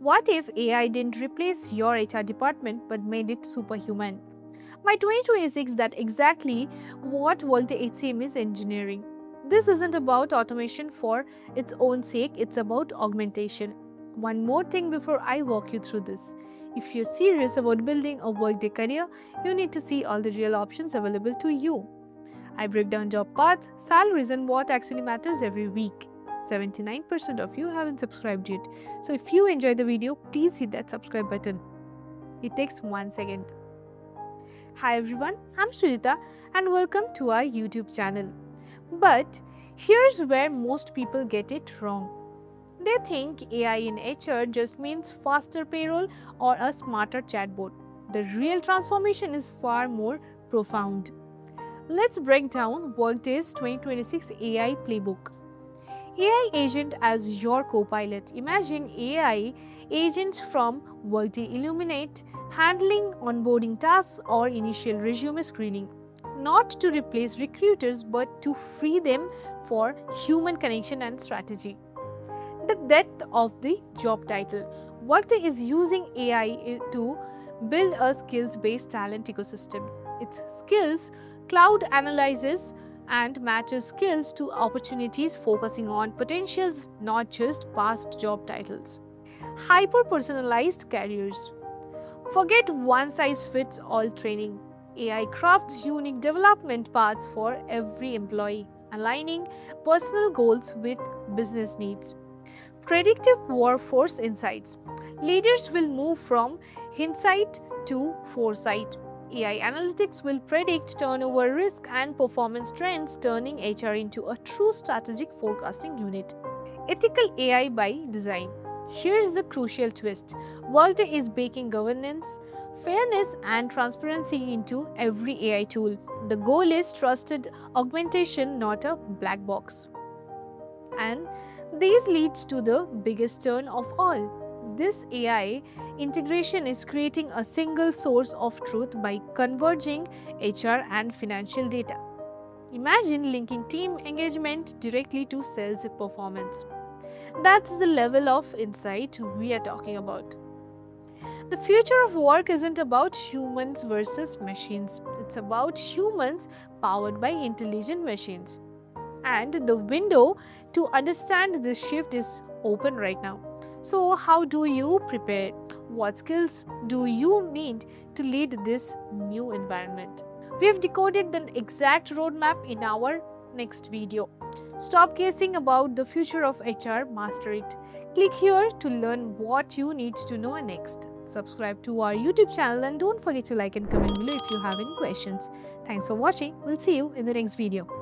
What if AI didn't replace your HR department but made it superhuman? By 2026, that's exactly what Workday HCM is engineering. This isn't about automation for its own sake, it's about augmentation. One more thing before I walk you through this. If you're serious about building a Workday career, you need to see all the real options available to you. I break down job paths, salaries, and what actually matters every week. 79% of you haven't subscribed yet. So if you enjoyed the video, please hit that subscribe button. It takes 1 second. Hi everyone, I'm Sujita and welcome to our YouTube channel. But here's where most people get it wrong. They think AI in HR just means faster payroll or a smarter chatbot. The real transformation is far more profound. Let's break down Workday's 2026 AI playbook. AI agent as your co-pilot. Imagine AI agents from Workday Illuminate handling onboarding tasks or initial resume screening. Not to replace recruiters but to free them for human connection and strategy. The depth of the job title. Workday is using AI to build a skills-based talent ecosystem. Its skills cloud analyzes and matches skills to opportunities, focusing on potentials, not just past job titles. Hyper-personalized careers. Forget one-size-fits-all training. AI crafts unique development paths for every employee, aligning personal goals with business needs. Predictive workforce insights. Leaders will move from hindsight to foresight. AI analytics will predict turnover risk and performance trends, turning HR into a true strategic forecasting unit. Ethical AI by design. Here's the crucial twist. Workday is baking governance, fairness, and transparency into every AI tool. The goal is trusted augmentation, not a black box. And this leads to the biggest turn of all. This AI integration is creating a single source of truth by converging HR and financial data. Imagine linking team engagement directly to sales performance. That's the level of insight we are talking about. The future of work isn't about humans versus machines. It's about humans powered by intelligent machines. And the window to understand this shift is open right now. So, how do you prepare? What skills do you need to lead this new environment? We have decoded the exact roadmap in our next video. Stop guessing about the future of HR, master it. Click here to learn what you need to know next. Subscribe to our YouTube channel and don't forget to like and comment below if you have any questions. Thanks for watching. We'll see you in the next video.